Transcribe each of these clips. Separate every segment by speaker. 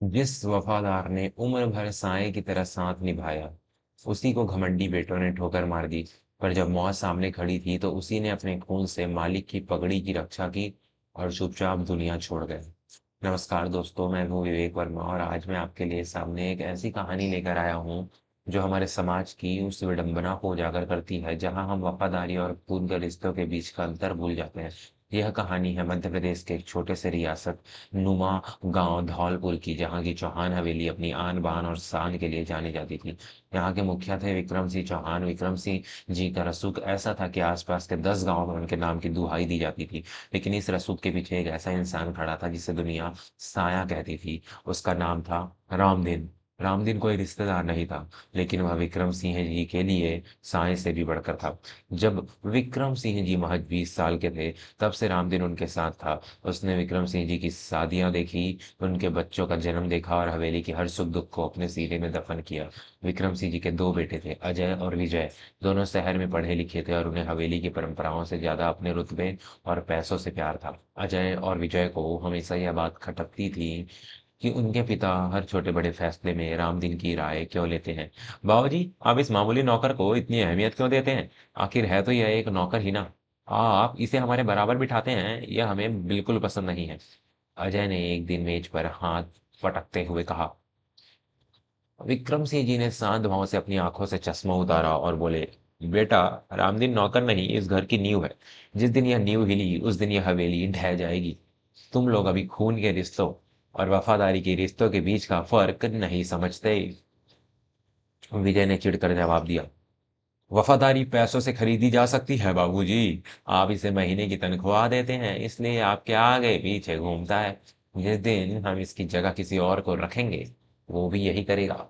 Speaker 1: जिस वफादार ने उम्र भर साए की तरह साथ निभाया, उसी को घमंडी बेटों ने ठोकर मार दी। पर जब मौत सामने खड़ी थी, तो उसी ने अपने खून से मालिक की पगड़ी की रक्षा की और चुपचाप दुनिया छोड़ गए। नमस्कार दोस्तों, मैं हूँ विवेक वर्मा और आज मैं आपके लिए सामने एक ऐसी कहानी लेकर आया हूँ, जो हमारे समाज की उस विडंबना को उजागर करती है, जहाँ हम वफादारी और खून के रिश्तों के बीच का अंतर भूल जाते हैं। यह कहानी है मध्य प्रदेश के एक छोटे से रियासत नुमा गांव धौलपुर की, जहाँ की चौहान हवेली अपनी आन बान और शान के लिए जानी जाती थी। यहाँ के मुखिया थे विक्रम सिंह चौहान। विक्रम सिंह जी का रसूख ऐसा था कि आसपास के 10 गांवों में उनके नाम की दुहाई दी जाती थी। लेकिन इस रसूख के पीछे एक ऐसा इंसान खड़ा था जिसे दुनिया साया कहती थी। उसका नाम था रामदीन। रामदीन कोई रिश्तेदार नहीं था, लेकिन वह विक्रम सिंह जी के लिए साये से भी बढ़कर था। जब विक्रम सिंह जी महज 20 साल के थे, तब से रामदीन उनके साथ था। उसने विक्रम सिंह जी की शादियां देखी, उनके बच्चों का जन्म देखा और हवेली के हर सुख दुख को अपने सीने में दफन किया। विक्रम सिंह जी के दो बेटे थे, अजय और विजय। दोनों शहर में पढ़े लिखे थे और उन्हें हवेली की परंपराओं से ज्यादा अपने रुतबे और पैसों से प्यार था। अजय और विजय को हमेशा यह बात खटकती थी कि उनके पिता हर छोटे बड़े फैसले में रामदीन की राय क्यों लेते हैं। बाबूजी, आप इस मामूली नौकर को इतनी अहमियत क्यों देते हैं? आखिर है तो यह एक नौकर ही ना। आप इसे हमारे बराबर बिठाते हैं, यह हमें बिल्कुल पसंद नहीं है। अजय ने एक दिन मेज पर हाथ पटकते हुए कहा। विक्रम सिंह जी ने शांत भाव से अपनी आंखों से चश्मा उतारा और बोले, बेटा, रामदीन नौकर नहीं, इस घर की नींव है। जिस दिन यह नींव हिली, उस दिन यह हवेली ढह जाएगी। तुम लोग अभी खून के रिश्तों और वफादारी के रिश्तों के बीच का फर्क नहीं समझते। विजय ने चिढ़कर जवाब दिया, वफादारी पैसों से खरीदी जा सकती है बाबूजी। आप इसे महीने की तनख्वाह देते हैं, इसलिए आपके आगे पीछे घूमता है। जिस दिन हम इसकी जगह किसी और को रखेंगे, वो भी यही करेगा।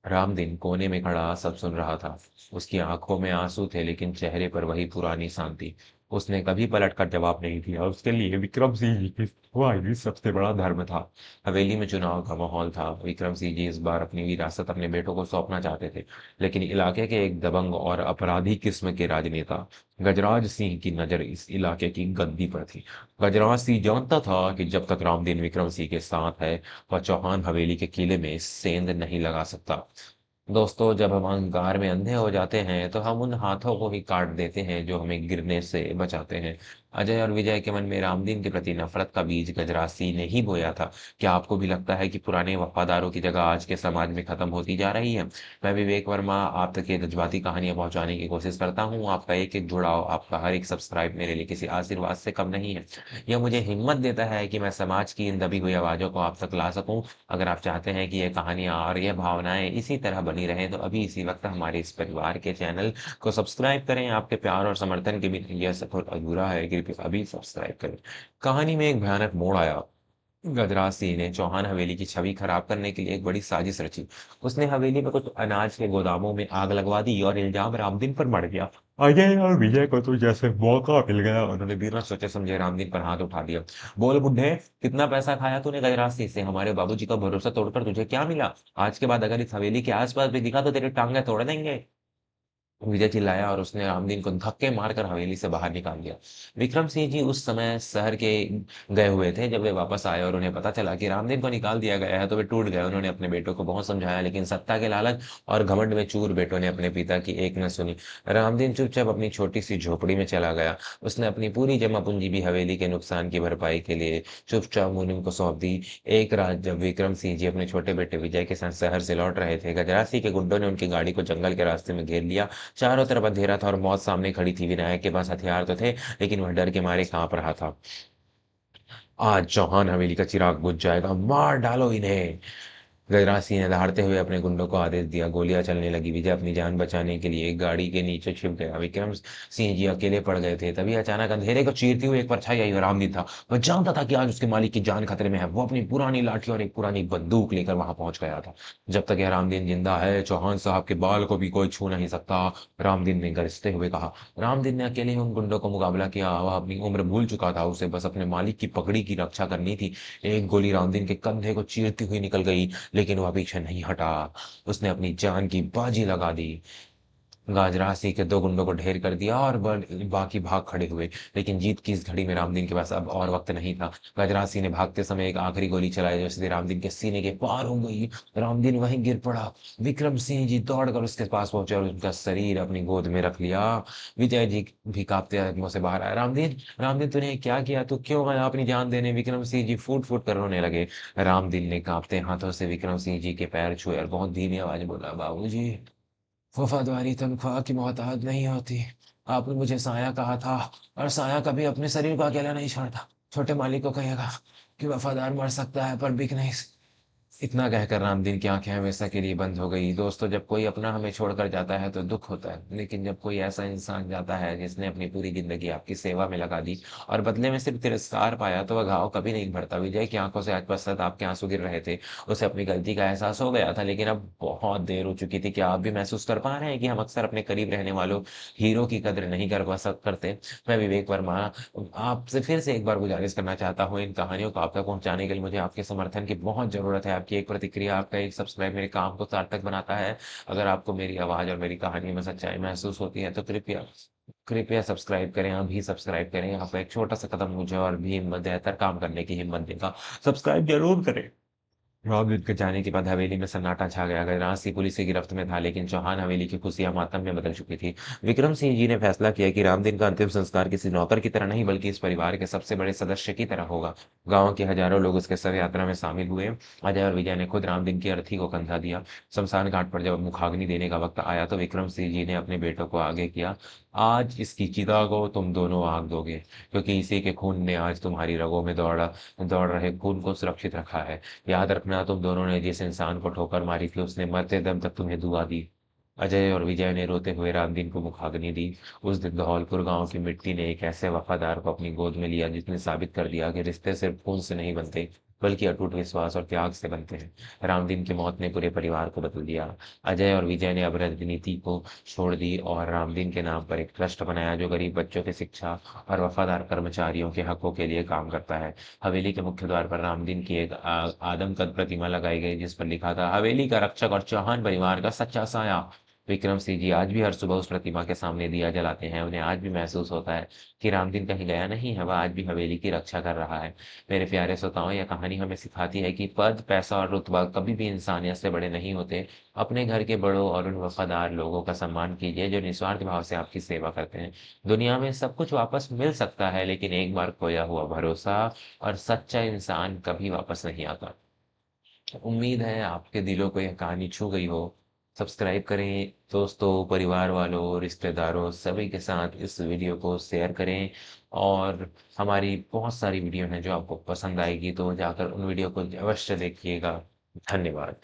Speaker 1: रामदीन कोने में खड़ा सब सुन रहा था। उसकी आंखों में आंसू थे, लेकिन चेहरे पर वही पुरानी शांति। उसने कभी पलटकर जवाब नहीं दिया। उसके लिए विक्रम सिंह जी की इस्तीफा ही सबसे बड़ा धर्म था। हवेली में चुनाव का माहौल था। विक्रम सिंह जी इस बार अपनी विरासत अपने बेटों को सौंपना चाहते थे, लेकिन इलाके के एक दबंग और अपराधी किस्म के राजनेता गजराज सिंह की नजर इस इलाके की गद्दी पर थी। गजराज सिंह जानता था कि जब तक रामदीन विक्रम सिंह के साथ है, वह चौहान हवेली के किले में सेंध नहीं लगा सकता। दोस्तों, जब हम अहंकार में अंधे हो जाते हैं, तो हम उन हाथों को ही काट देते हैं जो हमें गिरने से बचाते हैं। अजय और विजय के मन में रामदीन के प्रति नफरत का बीज गजरासी ने ही बोया था। क्या आपको भी लगता है कि पुराने वफादारों की जगह आज के समाज में खत्म होती जा रही है? मैं विवेक वर्मा आप तक ये जज्बाती कहानियां पहुंचाने की कोशिश करता हूँ। आपका एक एक जुड़ाव, आपका हर एक सब्सक्राइब मेरे लिए किसी आशीर्वाद से कम नहीं है। यह मुझे हिम्मत देता है कि मैं समाज की इन दबी हुई आवाजों को आप तक ला सकूं। अगर आप चाहते हैं कि ये कहानियाँ और ये भावनाएँ इसी तरह बनी रहें, तो अभी इसी वक्त हमारे इस परिवार के चैनल को सब्सक्राइब करें। आपके प्यार और समर्थन के बिना यह सफर अधूरा है। कृपया अभी सब्सक्राइब करें। कहानी में एक भयानक मोड़ आया। गजराज सिंह ने चौहान हवेली की छवि खराब करने के लिए एक बड़ी साजिश रची। उसने हवेली में कुछ अनाज के गोदामों में आग लगवा दी और इल्जाम रामदीन पर मढ़ गया। अजय और विजय को तो जैसे मौका मिल गया, उन्होंने बिना सोचे समझे रामदीन पर हाथ उठा दिया। बोल बुड्ढे, कितना पैसा खाया तूने गजराज सिंह से? हमारे बाबूजी का भरोसा तोड़कर तुझे क्या मिला? आज के बाद अगर इस हवेली के आसपास भी दिखा, तो तेरी टांगे तोड़ देंगे। विजय चिल्लाया और उसने रामदीन को धक्के मारकर हवेली से बाहर निकाल दिया। विक्रम सिंह जी उस समय शहर के गए हुए थे। जब वे वापस आए और उन्हें पता चला कि रामदीन को निकाल दिया गया है, तो वे टूट गए। उन्होंने अपने बेटों को बहुत समझाया, लेकिन सत्ता के लालच और घमंड में चूर बेटों ने अपने पिता की एक न सुनी। रामदीन चुपचाप अपनी छोटी सी झोपड़ी में चला गया। उसने अपनी पूरी जमा पूंजी भी हवेली के नुकसान की भरपाई के लिए चुपचाप मुनीम को सौंप दी। एक रात जब विक्रम सिंह जी अपने छोटे बेटे विजय के साथ शहर से लौट रहे थे, गजरासी के गुंडों ने उनकी गाड़ी को जंगल के रास्ते में घेर लिया। चारों तरफ अंधेरा था और मौत सामने खड़ी थी। विनायक के पास हथियार तो थे, लेकिन वह डर के मारे कांप रहा था। आज चौहान हवेली का चिराग बुझ जाएगा, मार डालो इन्हें। गजराज सिंह ने दहाड़ते हुए अपने गुंडों को आदेश दिया। गोलियां चलने लगी। विजय अपनी जान बचाने के लिए एक गाड़ी के नीचे छिप गया। विक्रम सिंह जी अकेले पड़ गए थे। तभी अचानक अंधेरे को चीरती हुई एक परछाई आई और रामदीन था। वह जानता था कि आज उसके मालिक की जान खतरे में है। वो अपनी पुरानी लाठी और एक पुरानी बंदूक लेकर वहां पहुंच गया था। जब तक यह रामदीन जिंदा है, चौहान साहब के बाल को भी कोई छू नहीं सकता, रामदीन ने गरजते हुए कहा। रामदीन ने अकेले ही उन गुंडों को मुकाबला किया। वह अपनी उम्र भूल चुका था। उसे बस अपने मालिक की पगड़ी की रक्षा करनी थी। एक गोली रामदीन के कंधे को चीरती हुई निकल गई, लेकिन वह पीछे नहीं हटा। उसने अपनी जान की बाजी लगा दी। गाजरा सिंह के दो गुंडों को ढेर कर दिया और बाकी भाग खड़े हुए। लेकिन जीत की इस घड़ी में रामदीन के पास अब और वक्त नहीं था। गजराज सिंह ने भागते समय एक आखिरी गोली चलाई जो सीधे रामदीन के सीने के पार हो गई। रामदीन वहीं गिर पड़ा। विक्रम सिंह जी दौड़कर उसके पास पहुंचे और उसका शरीर अपनी गोद में रख लिया। विजय जी भी कांपते मुंह से बाहर आया, रामदीन, रामदीन तूने क्या किया, तू क्यों आया अपनी जान देने? विक्रम सिंह जी फूट फूट कर रोने लगे। रामदीन ने कांपते हाथों से विक्रम सिंह जी के पैर छुए और बहुत धीमी आवाज में बोला, बाबूजी, वफादारी तनख्वाह की मोहताज नहीं होती। आपने मुझे साया कहा था, और साया कभी अपने शरीर को अकेला नहीं छोड़ता। छोटे मालिक को कहेगा कि वफादार मर सकता है पर बिक नहीं। इतना कहकर रामदीन की आंखें हमेशा के लिए बंद हो गई। दोस्तों, जब कोई अपना हमें छोड़कर जाता है तो दुख होता है, लेकिन जब कोई ऐसा इंसान जाता है जिसने अपनी पूरी जिंदगी आपकी सेवा में लगा दी और बदले में सिर्फ तिरस्कार पाया, तो वह घाव कभी नहीं भरता। विजय की आंखों से आज पश्चात आपके आंसू गिर रहे थे। उसे अपनी गलती का एहसास हो गया था, लेकिन अब बहुत देर हो चुकी थी। क्या आप भी महसूस कर पा रहे हैं कि हम अक्सर अपने करीब रहने वालों हीरो की कदर नहीं कर पा सक करते? मैं विवेक वर्मा आपसे फिर से एक बार गुजारिश करना चाहता हूँ, इन कहानियों को आप तक पहुँचाने के लिए मुझे आपके समर्थन की बहुत ज़रूरत है। आपकी एक प्रतिक्रिया, आपका एक सब्सक्राइब मेरे काम को सार्थक बनाता है। अगर आपको मेरी आवाज़ और मेरी कहानी में सच्चाई महसूस होती है तो कृपया कृपया सब्सक्राइब करें, अभी सब्सक्राइब करें। आपका एक छोटा-सा कदम मुझे और भी हिम्मत बेहतर काम करने की हिम्मत देगा। सब्सक्राइब ज़रूर करें। रॉबर्ट के जाने के बाद हवेली में सन्नाटा छा गया। गजराज सिंह पुलिस की गिरफ्त में था, लेकिन चौहान हवेली की खुशियां मातम में बदल चुकी थी। विक्रम सिंह जी ने फैसला किया कि रामदीन का अंतिम संस्कार किसी नौकर की तरह नहीं, बल्कि इस परिवार के सबसे बड़े सदस्य की तरह होगा। गांव के हजारों लोग उसके शव यात्रा में शामिल हुए। अजय और विजय ने खुद रामदीन की अर्थी को कंधा दिया। शमशान घाट पर जब मुखाग्नि देने का वक्त आया तो विक्रम सिंह जी ने अपने बेटों को आगे किया, आज इसकी चिता को तुम दोनों आग दोगे, क्योंकि इसी के खून ने आज तुम्हारी रगों में दौड़ रहे खून को सुरक्षित रखा है। याद रखना, तुम दोनों ने जिस इंसान को ठोकर मारी थी उसने मरते दम तक तुम्हें दुआ दी। अजय और विजय ने रोते हुए रामदीन को मुखाग्नि दी। उस दिन धौलपुर गांव की मिट्टी ने एक ऐसे वफादार को अपनी गोद में लिया जिसने साबित कर दिया कि रिश्ते सिर्फ खून से नहीं बनते, बल्कि अटूट विश्वास और त्याग से बनते हैं। रामदीन की मौत ने पूरे परिवार को बदल दिया। अजय और विजय ने अब राजनीति को छोड़ दी और रामदीन के नाम पर एक ट्रस्ट बनाया जो गरीब बच्चों की शिक्षा और वफादार कर्मचारियों के हकों के लिए काम करता है। हवेली के मुख्य द्वार पर रामदीन की एक आदमकद प्रतिमा लगाई गई जिस पर लिखा था, हवेली का रक्षक और चौहान परिवार का सच्चा साया। विक्रम सिंह जी आज भी हर सुबह उस प्रतिमा के सामने दिया जलाते हैं। उन्हें आज भी महसूस होता है कि रामदीन कहीं गया नहीं है, वह आज भी हवेली की रक्षा कर रहा है। मेरे प्यारे श्रोताओं, यह कहानी हमें सिखाती है कि पद, पैसा और रुतबा कभी भी इंसानियत से बड़े नहीं होते। अपने घर के बड़ों और उन वफादार लोगों का सम्मान कीजिए जो निस्वार्थ भाव से आपकी सेवा करते हैं। दुनिया में सब कुछ वापस मिल सकता है, लेकिन एक बार खोया हुआ भरोसा और सच्चा इंसान कभी वापस नहीं आता। उम्मीद है आपके दिलों को यह कहानी छू गई हो। सब्सक्राइब करें, दोस्तों, परिवार वालों, रिश्तेदारों सभी के साथ इस वीडियो को शेयर करें। और हमारी बहुत सारी वीडियो हैं जो आपको पसंद आएगी, तो जाकर उन वीडियो को अवश्य देखिएगा। धन्यवाद।